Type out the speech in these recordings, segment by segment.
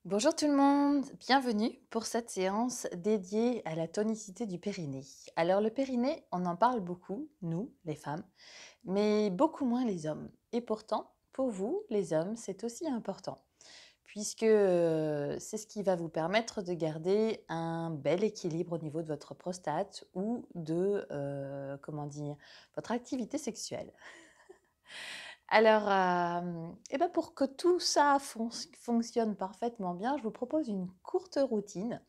Bonjour tout le monde, bienvenue pour cette séance dédiée à la tonicité du périnée. Alors le périnée, on en parle beaucoup, nous, les femmes, mais beaucoup moins les hommes. Et pourtant, pour vous, les hommes, c'est aussi important, puisque c'est ce qui va vous permettre de garder un bel équilibre au niveau de votre prostate ou de, comment dire, votre activité sexuelle. Alors, et ben pour que tout ça fonctionne parfaitement bien, je vous propose une courte routine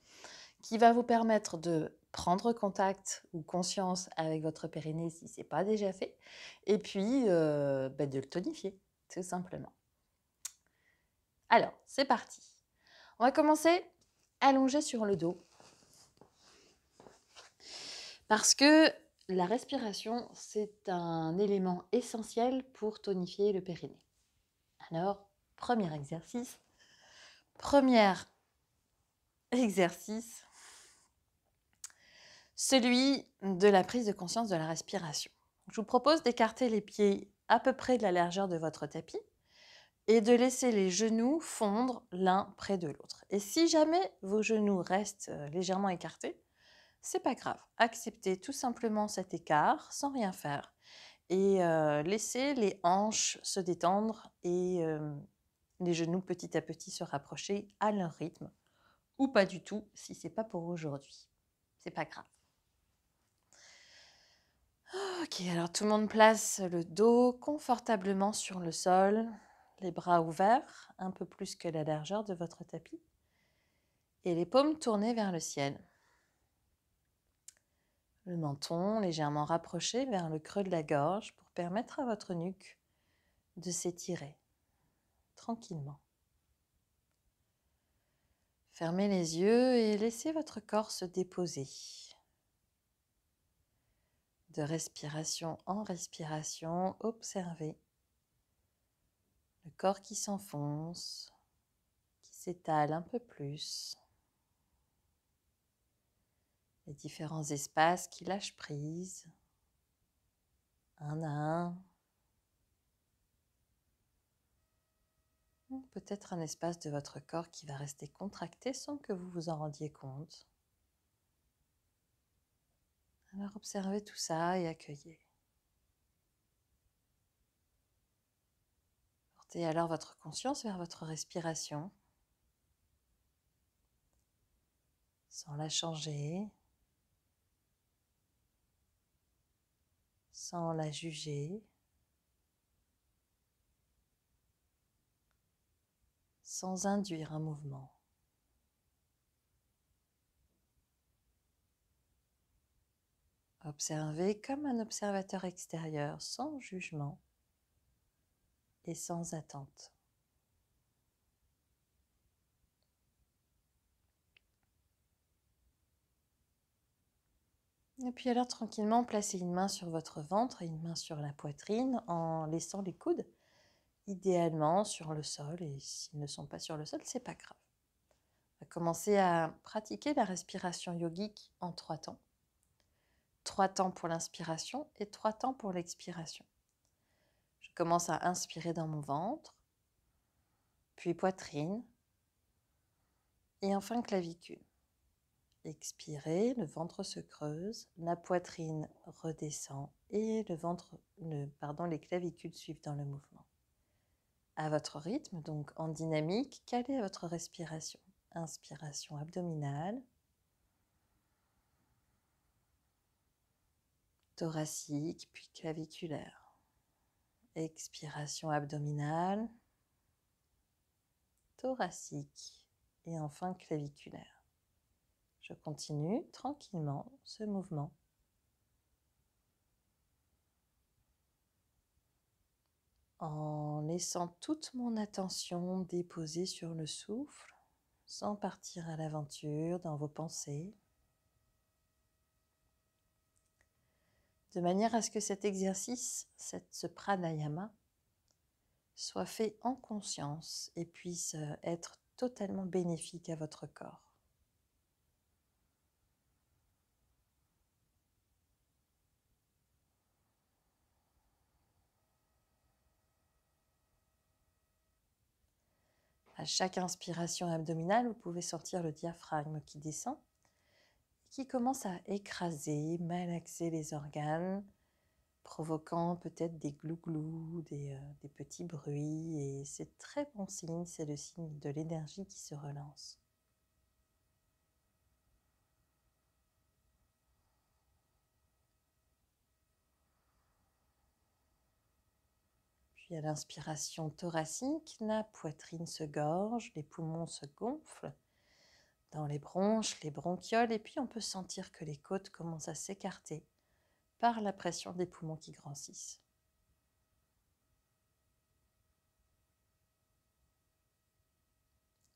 qui va vous permettre de prendre contact ou conscience avec votre périnée si ce n'est pas déjà fait et puis, bah, de le tonifier, tout simplement. Alors, c'est parti. On va commencer allongé sur le dos parce que la respiration, c'est un élément essentiel pour tonifier le périnée. Alors, premier exercice, première exercice, celui de la prise de conscience de la respiration. Je vous propose d'écarter les pieds à peu près de la largeur de votre tapis et de laisser les genoux fondre l'un près de l'autre. Et si jamais vos genoux restent légèrement écartés, c'est pas grave. Acceptez tout simplement cet écart sans rien faire et laissez les hanches se détendre et les genoux petit à petit se rapprocher à leur rythme ou pas du tout si c'est pas pour aujourd'hui. C'est pas grave. Ok, alors tout le monde place le dos confortablement sur le sol, les bras ouverts, un peu plus que la largeur de votre tapis, et les paumes tournées vers le ciel. Le menton légèrement rapproché vers le creux de la gorge pour permettre à votre nuque de s'étirer tranquillement. Fermez les yeux et laissez votre corps se déposer. De respiration en respiration, observez le corps qui s'enfonce, qui s'étale un peu plus, les différents espaces qui lâchent prise, un à un. Ou peut-être un espace de votre corps qui va rester contracté sans que vous vous en rendiez compte. Alors observez tout ça et accueillez. Portez alors votre conscience vers votre respiration, sans la changer, sans la juger, sans induire un mouvement. Observez comme un observateur extérieur, sans jugement et sans attente. Et puis alors tranquillement, placez une main sur votre ventre et une main sur la poitrine en laissant les coudes idéalement sur le sol, et s'ils ne sont pas sur le sol, c'est pas grave. On va commencer à pratiquer la respiration yogique en 3 temps. 3 temps pour l'inspiration et 3 temps pour l'expiration. Je commence à inspirer dans mon ventre, puis poitrine, et enfin clavicule. Expirez, le ventre se creuse, la poitrine redescend et les clavicules suivent dans le mouvement. À votre rythme, donc en dynamique, calez votre respiration. Inspiration abdominale, thoracique, puis claviculaire. Expiration abdominale, thoracique et enfin claviculaire. Je continue tranquillement ce mouvement. En laissant toute mon attention déposée sur le souffle, sans partir à l'aventure dans vos pensées, de manière à ce que cet exercice, ce pranayama, soit fait en conscience et puisse être totalement bénéfique à votre corps. À À chaque inspiration abdominale, vous pouvez sentir le diaphragme qui descend, qui commence à écraser, malaxer les organes, provoquant peut-être des glouglous, des petits bruits. Et c'est très bon signe, c'est le signe de l'énergie qui se relance. Puis à l'inspiration thoracique, la poitrine se gorge, les poumons se gonflent dans les bronches, les bronchioles, et puis on peut sentir que les côtes commencent à s'écarter par la pression des poumons qui grossissent.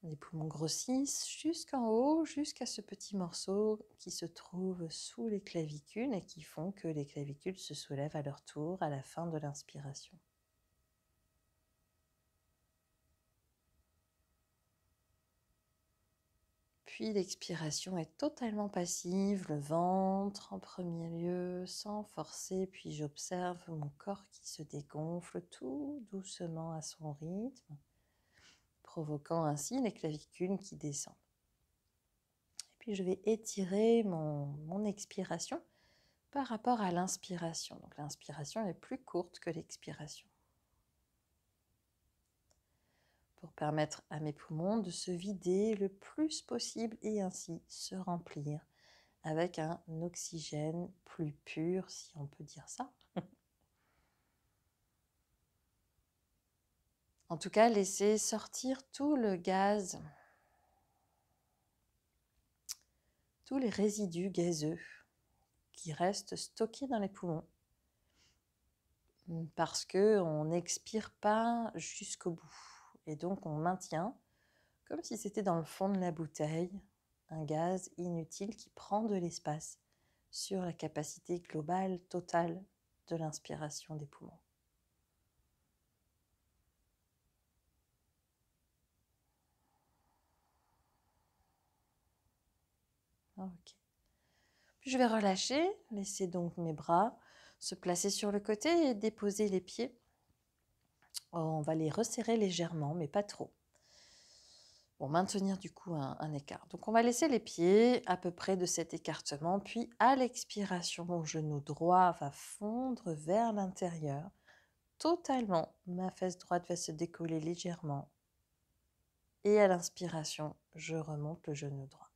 Les poumons grossissent jusqu'en haut, jusqu'à ce petit morceau qui se trouve sous les clavicules et qui font que les clavicules se soulèvent à leur tour à la fin de l'inspiration. Puis l'expiration est totalement passive, le ventre en premier lieu, sans forcer, puis j'observe mon corps qui se dégonfle tout doucement à son rythme, provoquant ainsi les clavicules qui descendent. Et puis je vais étirer mon expiration par rapport à l'inspiration. Donc l'inspiration est plus courte que l'expiration, pour permettre à mes poumons de se vider le plus possible et ainsi se remplir avec un oxygène plus pur, si on peut dire ça. En tout cas, laissez sortir tout le gaz, tous les résidus gazeux qui restent stockés dans les poumons, parce qu'on n'expire pas jusqu'au bout. Et donc on maintient, comme si c'était dans le fond de la bouteille, un gaz inutile qui prend de l'espace sur la capacité globale totale de l'inspiration des poumons. Ok. Puis je vais relâcher, laisser donc mes bras se placer sur le côté et déposer les pieds. On va les resserrer légèrement, mais pas trop. Pour maintenir du coup un écart. Donc on va laisser les pieds à peu près de cet écartement, puis à l'expiration, mon genou droit va fondre vers l'intérieur. Totalement, ma fesse droite va se décoller légèrement. Et à l'inspiration, je remonte le genou droit.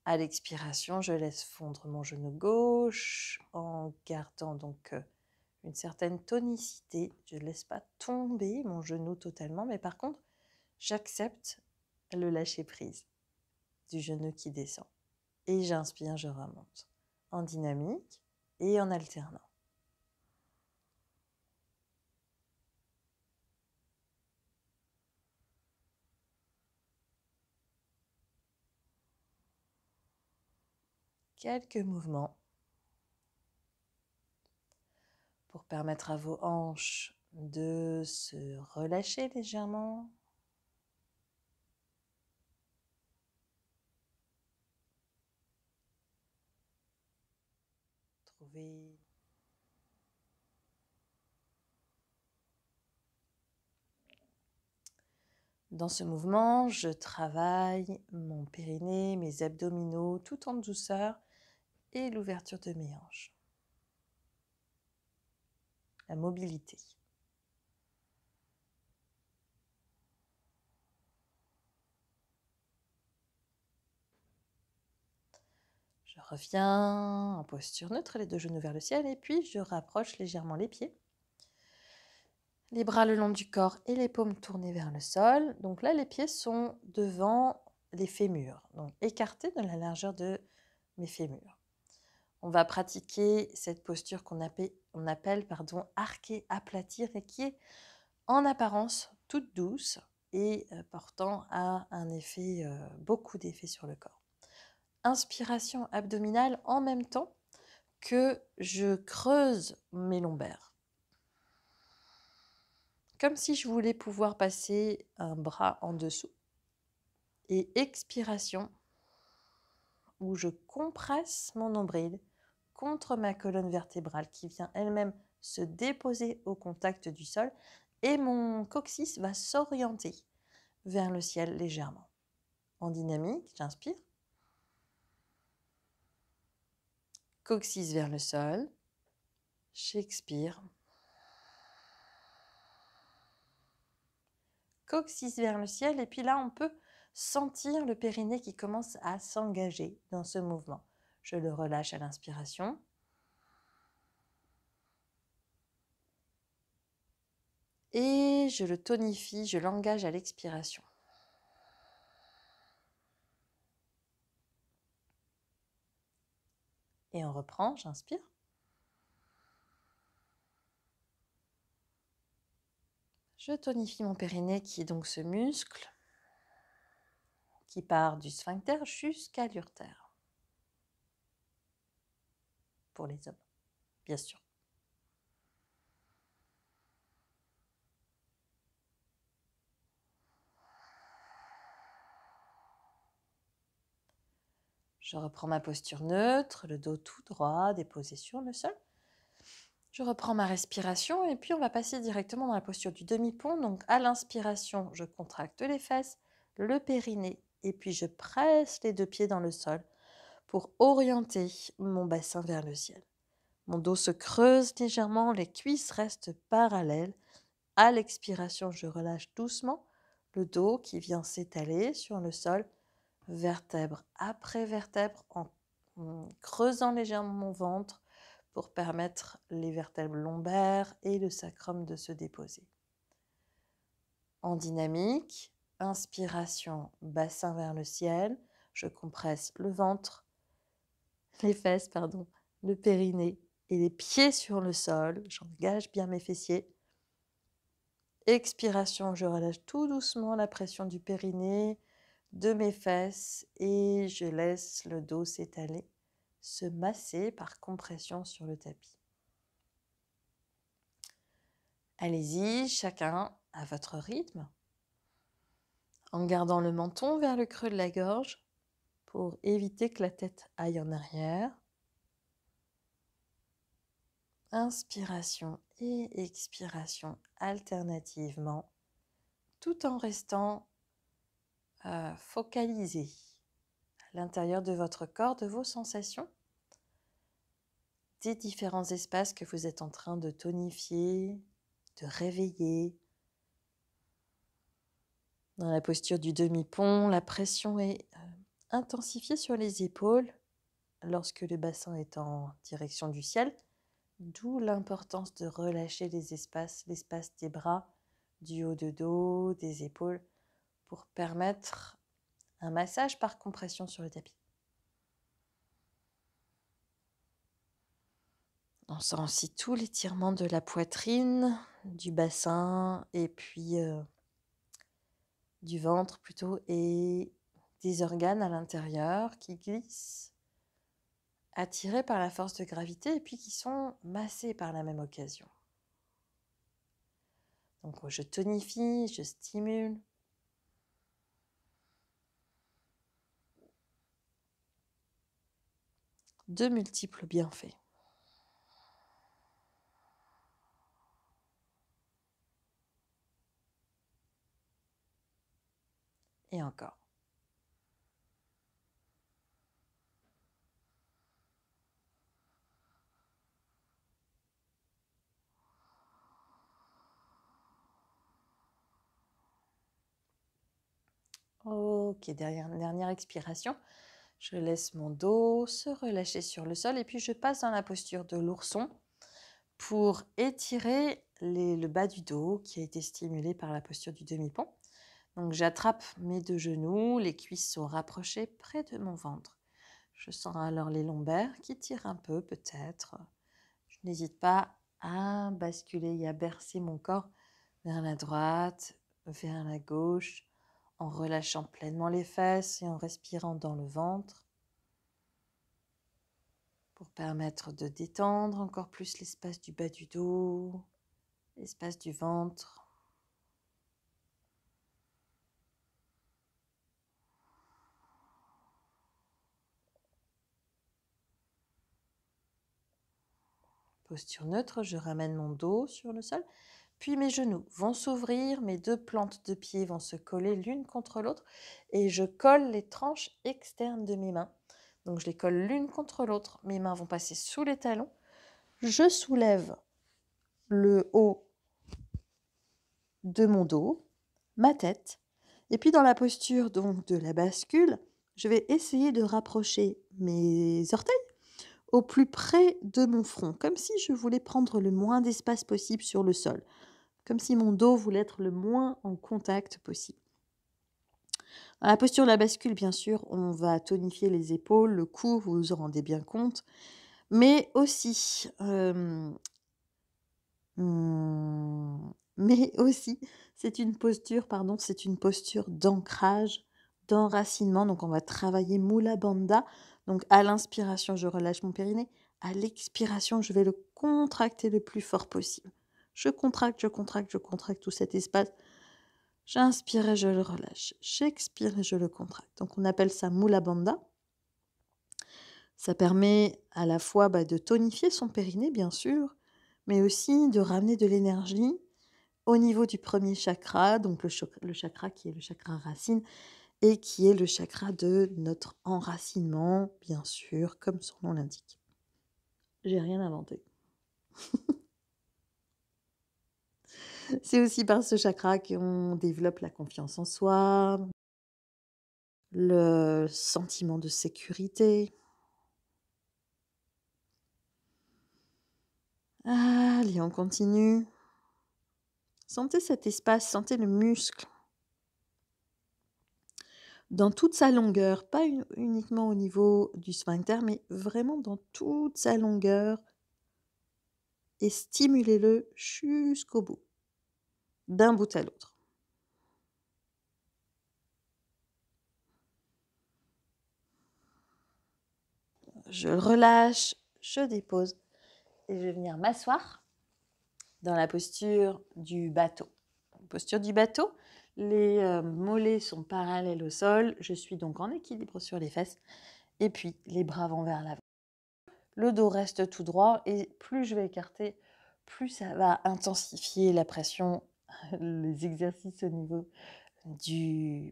À l'expiration, je laisse fondre mon genou gauche en gardant donc une certaine tonicité. Je ne laisse pas tomber mon genou totalement, mais par contre, j'accepte le lâcher-prise du genou qui descend. Et j'inspire, je remonte en dynamique et en alternant. Quelques mouvements pour permettre à vos hanches de se relâcher légèrement. Trouvez dans ce mouvement, je travaille mon périnée, mes abdominaux, tout en douceur et l'ouverture de mes hanches. La mobilité. Je reviens en posture neutre, les deux genoux vers le ciel, et puis je rapproche légèrement les pieds. Les bras le long du corps et les paumes tournées vers le sol. Donc là, les pieds sont devant les fémurs, donc écartés de la largeur de mes fémurs. On va pratiquer cette posture qu'on appelle arquer, aplatir, et qui est en apparence toute douce et portant à un effet, beaucoup d'effets sur le corps. Inspiration abdominale en même temps que je creuse mes lombaires. Comme si je voulais pouvoir passer un bras en dessous. Et expiration, où je compresse mon nombril contre ma colonne vertébrale qui vient elle-même se déposer au contact du sol et mon coccyx va s'orienter vers le ciel légèrement. En dynamique, j'inspire. Coccyx vers le sol. J'expire. Coccyx vers le ciel. Et puis là, on peut sentir le périnée qui commence à s'engager dans ce mouvement. Je le relâche à l'inspiration. Et je le tonifie, je l'engage à l'expiration. Et on reprend, j'inspire. Je tonifie mon périnée qui est donc ce muscle qui part du sphincter jusqu'à l'urtère. Pour les hommes, bien sûr. Je reprends ma posture neutre, le dos tout droit, déposé sur le sol. Je reprends ma respiration et puis on va passer directement dans la posture du demi-pont. Donc à l'inspiration, je contracte les fesses, le périnée et puis je presse les 2 pieds dans le sol pour orienter mon bassin vers le ciel. Mon dos se creuse légèrement, les cuisses restent parallèles. À l'expiration, je relâche doucement le dos qui vient s'étaler sur le sol, vertèbre après vertèbre, en creusant légèrement mon ventre pour permettre les vertèbres lombaires et le sacrum de se déposer. En dynamique, inspiration, bassin vers le ciel, je compresse le ventre, les fesses, le périnée et les pieds sur le sol, j'engage bien mes fessiers. Expiration, je relâche tout doucement la pression du périnée, de mes fesses et je laisse le dos s'étaler, se masser par compression sur le tapis. Allez-y, chacun à votre rythme, en gardant le menton vers le creux de la gorge pour éviter que la tête aille en arrière. Inspiration et expiration alternativement, tout en restant focalisé à l'intérieur de votre corps, de vos sensations, des différents espaces que vous êtes en train de tonifier, de réveiller. Dans la posture du demi-pont, la pression est intensifiée sur les épaules lorsque le bassin est en direction du ciel, d'où l'importance de relâcher les espaces, l'espace des bras, du haut de dos, des épaules, pour permettre un massage par compression sur le tapis. On sent aussi tout l'étirement de la poitrine, du bassin et puis du ventre plutôt, et des organes à l'intérieur qui glissent, attirés par la force de gravité et puis qui sont massés par la même occasion. Donc je tonifie, je stimule. De multiples bienfaits. Et encore. Ok, dernière expiration. Je laisse mon dos se relâcher sur le sol et puis je passe dans la posture de l'ourson pour étirer le bas du dos qui a été stimulé par la posture du demi-pont. Donc j'attrape mes 2 genoux, les cuisses sont rapprochées près de mon ventre. Je sens alors les lombaires qui tirent un peu peut-être. Je n'hésite pas à basculer et à bercer mon corps vers la droite, vers la gauche, en relâchant pleinement les fesses et en respirant dans le ventre pour permettre de détendre encore plus l'espace du bas du dos, l'espace du ventre. Posture neutre, je ramène mon dos sur le sol, puis mes genoux vont s'ouvrir, mes 2 plantes de pied vont se coller l'une contre l'autre et je colle les tranches externes de mes mains. Donc je les colle l'une contre l'autre, mes mains vont passer sous les talons. Je soulève le haut de mon dos, ma tête, et puis dans la posture donc de la bascule, je vais essayer de rapprocher mes orteils au plus près de mon front, comme si je voulais prendre le moins d'espace possible sur le sol, comme si mon dos voulait être le moins en contact possible. Dans la posture de la bascule, bien sûr, on va tonifier les épaules, le cou, vous vous en rendez bien compte, mais aussi, mais aussi, c'est une posture d'ancrage, d'enracinement. Donc, on va travailler Mula Bandha. Donc, à l'inspiration, je relâche mon périnée. À l'expiration, je vais le contracter le plus fort possible. Je contracte, je contracte, je contracte tout cet espace. J'inspire et je le relâche. J'expire et je le contracte. Donc, on appelle ça Mula Bandha. Ça permet à la fois de tonifier son périnée, bien sûr, mais aussi de ramener de l'énergie au niveau du premier chakra, donc le chakra qui est le chakra racine et qui est le chakra de notre enracinement, bien sûr, comme son nom l'indique. J'ai rien inventé. C'est aussi par ce chakra qu'on développe la confiance en soi, le sentiment de sécurité. Allez, on continue. Sentez cet espace, sentez le muscle dans toute sa longueur, pas uniquement au niveau du sphincter, mais vraiment dans toute sa longueur et stimulez-le jusqu'au bout, d'un bout à l'autre. Je le relâche, je dépose et je vais venir m'asseoir dans la posture du bateau. Posture du bateau, les mollets sont parallèles au sol, je suis donc en équilibre sur les fesses et puis les bras vont vers l'avant. Le dos reste tout droit et plus je vais écarter, plus ça va intensifier la pression, les exercices au niveau de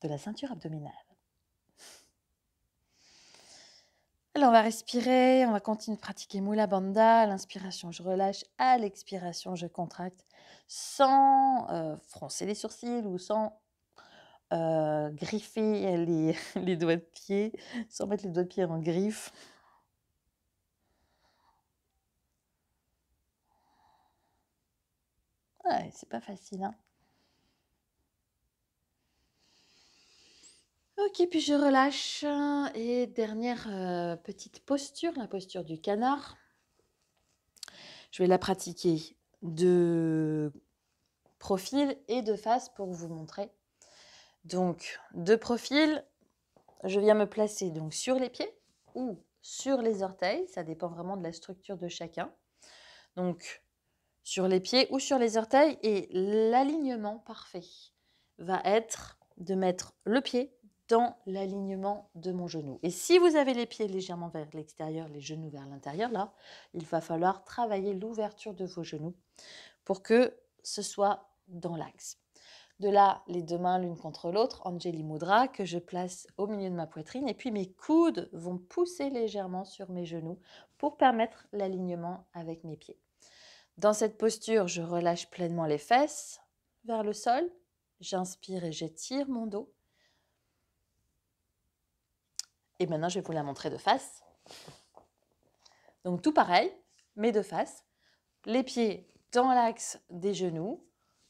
la ceinture abdominale. Alors, on va respirer, on va continuer de pratiquer Mula Bandha. À l'inspiration, je relâche. À l'expiration, je contracte sans froncer les sourcils ou sans griffer les doigts de pied, sans mettre les doigts de pied en griffe. Ouais, c'est pas facile, hein. Ok, puis je relâche. Et dernière petite posture, la posture du canard. Je vais la pratiquer de profil et de face pour vous montrer. Donc, de profil, je viens me placer donc sur les pieds ou sur les orteils. Ça dépend vraiment de la structure de chacun. Donc, sur les pieds ou sur les orteils. Et l'alignement parfait va être de mettre le pied dans l'alignement de mon genou. Et si vous avez les pieds légèrement vers l'extérieur, les genoux vers l'intérieur, là, il va falloir travailler l'ouverture de vos genoux pour que ce soit dans l'axe. De là, les 2 mains l'une contre l'autre, Anjali Mudra, que je place au milieu de ma poitrine. Et puis mes coudes vont pousser légèrement sur mes genoux pour permettre l'alignement avec mes pieds. Dans cette posture, je relâche pleinement les fesses vers le sol. J'inspire et j'étire mon dos. Et maintenant, je vais vous la montrer de face. Donc tout pareil, mais de face. Les pieds dans l'axe des genoux.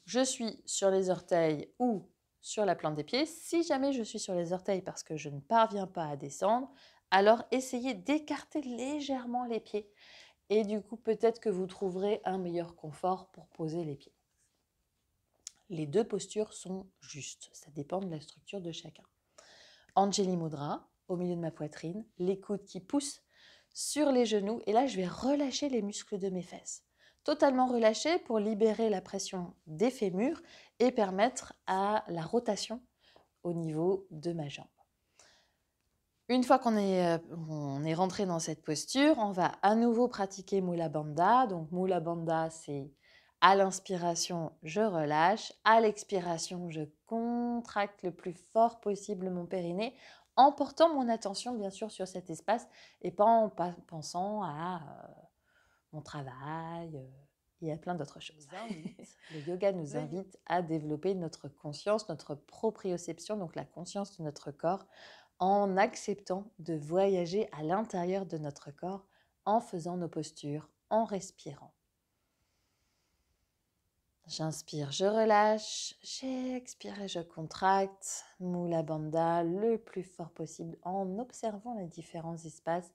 Je suis sur les orteils ou sur la plante des pieds. Si jamais je suis sur les orteils parce que je ne parviens pas à descendre, alors essayez d'écarter légèrement les pieds. Et du coup, peut-être que vous trouverez un meilleur confort pour poser les pieds. Les 2 postures sont justes. Ça dépend de la structure de chacun. Anjali Mudra, au milieu de ma poitrine, les coudes qui poussent sur les genoux. Et là, je vais relâcher les muscles de mes fesses. Totalement relâcher pour libérer la pression des fémurs et permettre à la rotation au niveau de ma jambe. Une fois on est rentré dans cette posture, on va à nouveau pratiquer Mula Bandha. Donc Mula Bandha, c'est à l'inspiration, je relâche. À l'expiration, je contracte le plus fort possible mon périnée en portant mon attention bien sûr sur cet espace et pas en pensant à mon travail et à plein d'autres choses. Le yoga nous invite à développer notre conscience, notre proprioception, donc la conscience de notre corps, en acceptant de voyager à l'intérieur de notre corps, en faisant nos postures, en respirant. J'inspire, je relâche, j'expire et je contracte. Mula Bandha le plus fort possible en observant les différents espaces.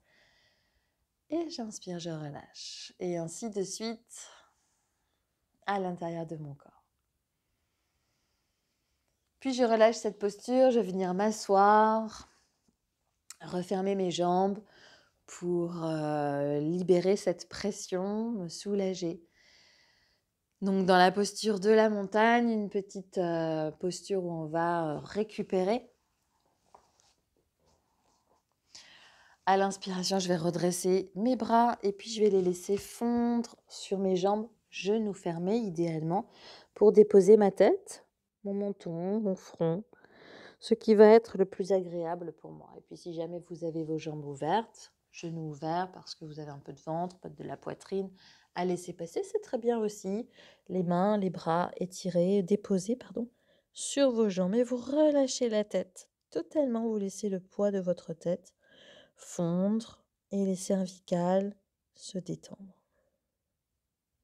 Et j'inspire, je relâche. Et ainsi de suite à l'intérieur de mon corps. Puis je relâche cette posture, je vais venir m'asseoir, refermer mes jambes pour libérer cette pression, me soulager. Donc dans la posture de la montagne, une petite posture où on va récupérer. À l'inspiration, je vais redresser mes bras et puis je vais les laisser fondre sur mes jambes, genoux fermés idéalement, pour déposer ma tête, mon menton, mon front, ce qui va être le plus agréable pour moi. Et puis si jamais vous avez vos jambes ouvertes, genoux ouverts parce que vous avez un peu de ventre, pas de la poitrine, à laisser passer, c'est très bien aussi. Les mains, les bras étirés, déposés, sur vos jambes et vous relâchez la tête. Totalement, vous laissez le poids de votre tête fondre et les cervicales se détendre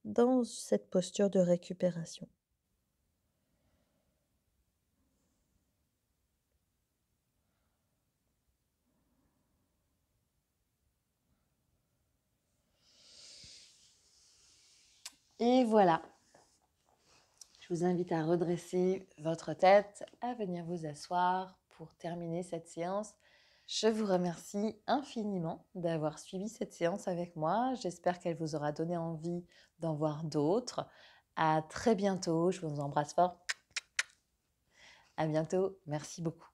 dans cette posture de récupération. Et voilà, je vous invite à redresser votre tête, à venir vous asseoir pour terminer cette séance. Je vous remercie infiniment d'avoir suivi cette séance avec moi. J'espère qu'elle vous aura donné envie d'en voir d'autres. À très bientôt, je vous embrasse fort. À bientôt, merci beaucoup.